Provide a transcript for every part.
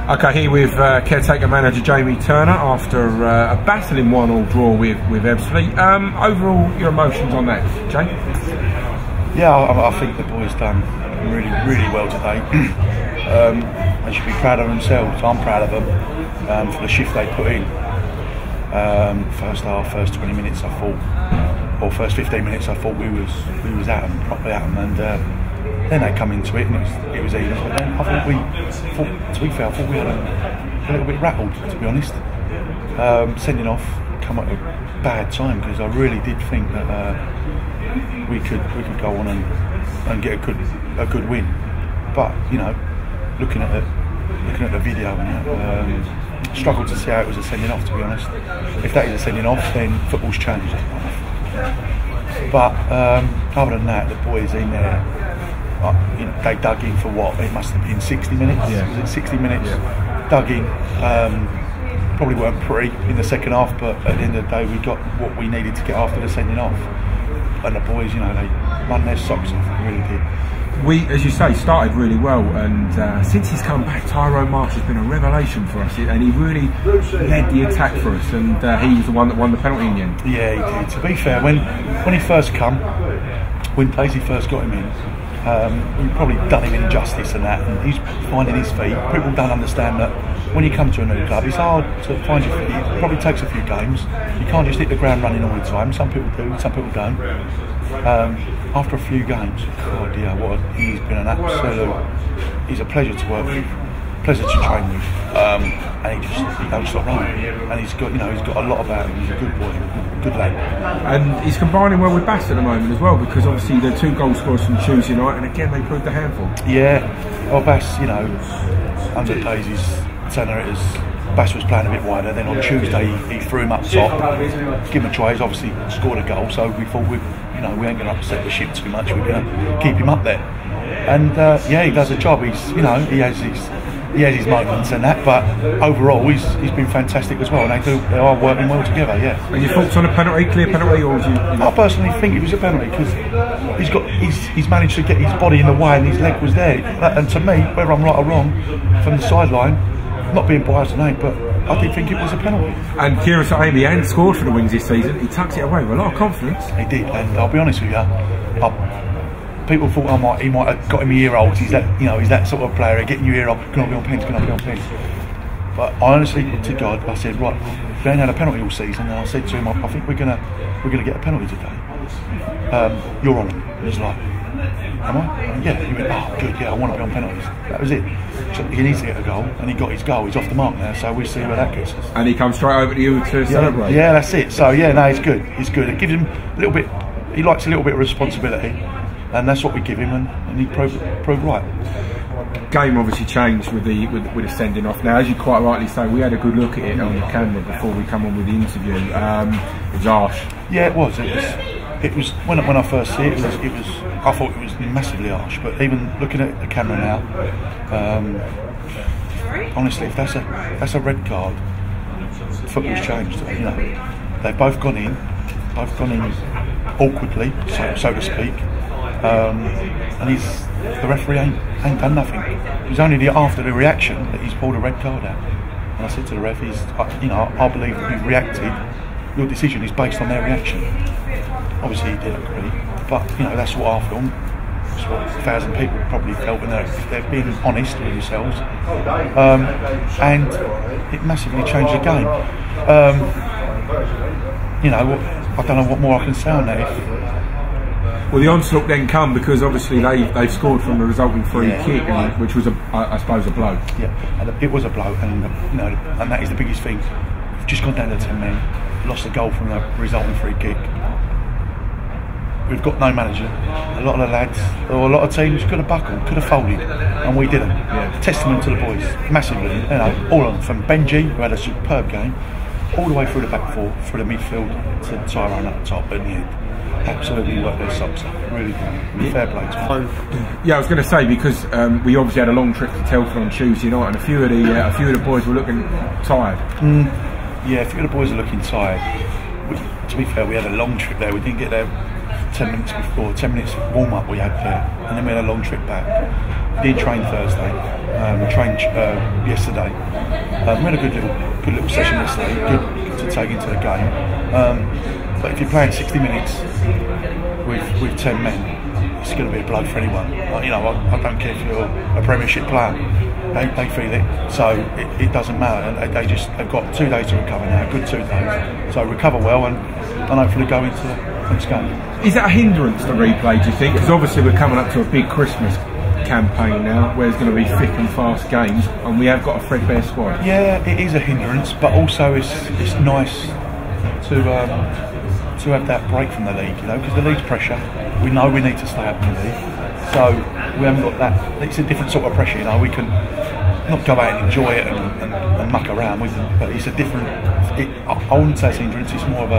Okay, here with caretaker manager Jamie Turner after a battling 1-1 draw with Ebbsfleet. Overall, your emotions on that, Jay? Yeah, I think the boys done really well today. They should be proud of themselves. I'm proud of them for the shift they put in. First half, first 20 minutes, I thought, or first 15 minutes, I thought we was at them, properly at them, and then they come into it and it was even. But then I thought to be fair, I thought we had a little bit rattled, to be honest. Sending off come at a bad time, because I really did think that we could go on and get a good win. But you know, looking at the video, and struggled to see how it was a sending off, to be honest. If that is a sending off, then football's changed. But other than that, the boys in there, you know, they dug in for what? It must have been 60 minutes. Yeah. Was it 60 minutes? Yeah. Dug in. Probably weren't pretty in the second half, but at the end of the day, we got what we needed to get after the sending off. And the boys, you know, they run their socks off. They really did. We, as you say, started really well, and since he's come back, Tyrone Marsh has been a revelation for us, and he really led the attack for us, and he was the one that won the penalty in the end. Yeah, he did. To be fair, when he first come, when Daisy first got him in, we probably done him injustice and that, and he's finding his feet. People don't understand that when you come to a new club, it's hard to find your feet. It probably takes a few games. You can't just hit the ground running all the time. Some people do, some people don't. After a few games, God, yeah, he's been an absolute. He's a pleasure to work with, pleasure to train with, and he don't stop running. And he's got, you know, he's got a lot about him. He's a good boy, good lad. And he's combining well with Bass at the moment as well, because obviously the 2 goal scorers from Tuesday night, and again they proved a handful. Yeah, well, Bass, you know, under Daisy's tenor, Bass was playing a bit wider. Then on Tuesday he threw him up top, give him a try. He's obviously scored a goal, so we thought we ain't going to upset the ship too much. We're going to keep him up there. And yeah, he does a job. He's, you know, he has his moments and that, but overall he's been fantastic as well. And they are working well together. Yeah. And your thoughts on a penalty, clear penalty, or do you know? I personally think it was a penalty, because he's managed to get his body in the way and his leg was there. And to me, whether I'm right or wrong, from the sideline, not being biased tonight, but I did think it was a penalty. And Kieran Saimi hadn't scored for the Wings this season. He tucks it away with a lot of confidence. He did, and I'll be honest with you, people thought he might have got him a year old. He's that, you know, he's that sort of player, getting you ear off. Can I be on pens? Can I be on pens? But I honestly, to God, I said, right, we ain't had a penalty all season, and I said to him, I think we're gonna get a penalty today. You're on him. He's like, am I? Yeah. He went, oh, good. Yeah, I want to be on penalties. That was it. So he needs to get a goal, and he got his goal. He's off the mark now, so we'll see where that gets us. And he comes straight over to you to celebrate. Yeah, that's it. So yeah, no, it's good. It's good. It gives him a little bit. He likes a little bit of responsibility, and that's what we give him, and he proved right. Game obviously changed with the sending off. Now, as you quite rightly say, we had a good look at it on the camera before we come on with the interview. It was harsh. Yeah, it was. It was when I first see it. It was. I thought it was massively harsh. But even looking at the camera now, honestly, if that's a red card, football's changed. You know, they've both gone in awkwardly, so to speak. And the referee ain't done nothing. It was only after the reaction that he's pulled a red card out. And I said to the ref, you know, I believe that you've reacted. Your decision is based on their reaction. Obviously he did agree, but you know, that's what I feel. That's what 1,000 people probably felt when they're being honest with themselves. And it massively changed the game. You know, I don't know what more I can say on that. Well, the onslaught then come because obviously they've scored from the resulting free kick, which was I suppose a blow. Yeah, and it was a blow, and you know, and that is the biggest thing. We've just gone down to 10 men, lost the goal from the resulting free kick. We've got no manager. A lot of the lads, or a lot of teams, could have buckled, could have folded, and we didn't. Yeah. Testament to the boys, massively. You know, all of them, from Benji, who had a superb game, all the way through the back four, through the midfield to Tyrone up the top at the end. Absolutely worked their socks up, really good. Fair play to them. Yeah, I was going to say, because we obviously had a long trip to Telford on Tuesday night, and a few of the boys were looking tired. Yeah, a few of the boys are looking tired. To be fair, we had a long trip there. We didn't get there 10 minutes before, 10 minutes warm up we had there, and then we had a long trip back. didn't train Thursday. We trained yesterday. We had a good little session yesterday. Good to take into the game. But if you're playing 60 minutes with 10 men, it's going to be a blow for anyone. You know, I don't care if you're a Premiership player. They feel it, so it doesn't matter. And they've got 2 days to recover now, good 2 days. So recover well and hopefully go into the next game. Is that a hindrance to replay, do you think? Because obviously we're coming up to a big Christmas campaign now, where there's going to be thick and fast games, and we have got a threadbare squad. Yeah, it is a hindrance, but also it's nice to have that break from the league, you know, because the league's pressure. We know we need to stay up in the league, so we haven't got that. It's a different sort of pressure, you know. We can not go out and enjoy it and muck around with them, but it's a different. I wouldn't say it's a hindrance. It's more of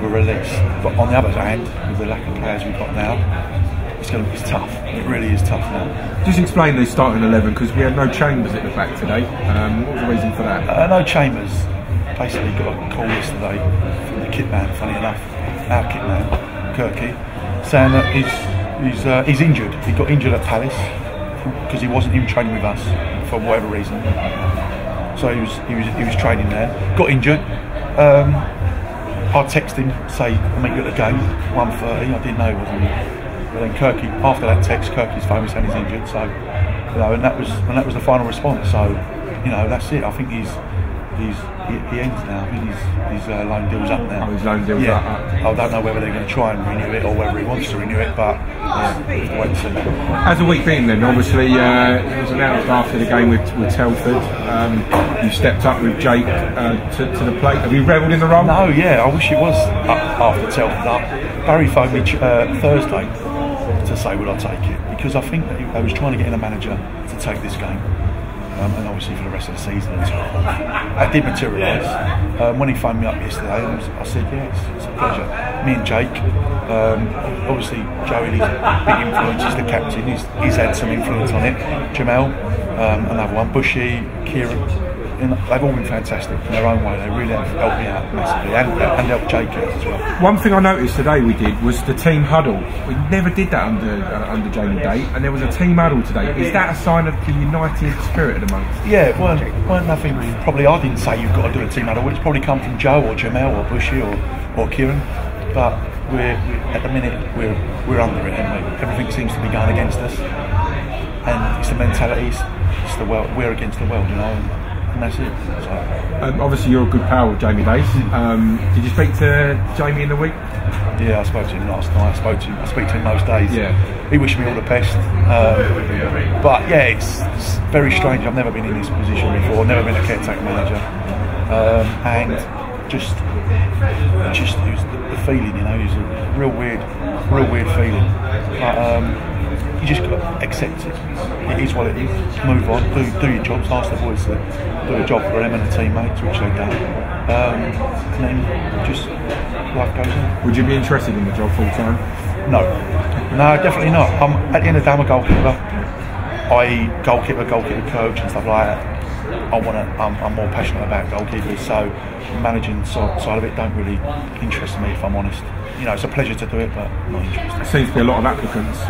a release. But on the other hand, with the lack of players we've got now, it's tough. It really is tough now. Just explain the starting 11, because we had no Chambers at the back today. What was the reason for that? No Chambers. Basically got a call yesterday from the kit man, funny enough, our kit man, Kirky, saying that he's injured. He got injured at Palace because he wasn't even training with us for whatever reason. So he was training there. Got injured. I texted him, say I'll meet you at the game, 1:30. I didn't know he wasn't. But then Kirky, after that text, Kirky's phoned me saying he's injured. So, you know, and that was the final response. So, you know, that's it. I think he ends now. I think his loan deal's up now. Oh, his loan deal's up. I don't know whether they're going to try and renew it or whether he wants to renew it, but yeah, wait and see. How's the week been then? Obviously, it was announced after the game with Telford. You stepped up with Jake to the plate. Have you revelled in the role? No, yeah, I wish it was after Telford. Barry phoned me Thursday to say would I take it, because I think that I was trying to get in a manager to take this game. And obviously for the rest of the season as well. That did materialise. When he phoned me up yesterday, I said, yeah, it's a pleasure. Me and Jake, obviously Joey, he's a big influence, he's the captain, he's had some influence on it. Jamel, another one, Bushy, Kieran, they've all been fantastic in their own way. They really have helped me out massively and helped Jake out as well. One thing I noticed today we did was the team huddle. We never did that under Jamie Day, and there was a team huddle today. Is that a sign of the united spirit amongst? Yeah, it weren't nothing. Probably I didn't say you've got to do a team huddle. It's probably come from Joe or Jamel or Bushy or Kieran, but we're at the minute we're under it, aren't we? Everything seems to be going against us, and it's the mentalities. It's the world. We're against the world, you know. And that's it. So. Obviously, you're a good pal with Jamie Dace. Did you speak to Jamie in the week? Yeah, I spoke to him last night. I speak to him most days. Yeah. He wished me all the best. But yeah, it's very strange. I've never been in this position before. Never been a caretaker manager, and just it was the feeling. You know, it was a real weird feeling. But, you just got to accept it. It is what it is. Move on, do your jobs, ask the boys to do a job for them and the teammates, which they've done. And then just life goes on. Would you be interested in the job full time? No, definitely not. At the end of the day, I'm a goalkeeper. Goalkeeper coach and stuff like that. I'm more passionate about goalkeepers, so managing side of it don't really interest me, if I'm honest. You know, it's a pleasure to do it, but not interested. There seems to be a lot of applicants.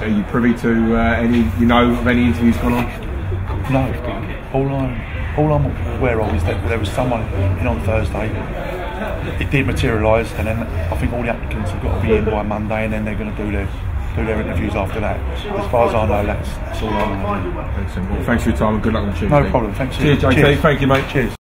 Are you privy to any? You know of any interviews gone on? No. All I'm aware of is that there was someone in on Thursday. It did materialise, and then I think all the applicants have got to be in by Monday, and then they're going to do their interviews after that. As far as I know, that's all I know. Excellent. Well, thanks for your time and good luck on Tuesday. No problem. Thanks. Cheers, JT. Thank you, mate. Cheers.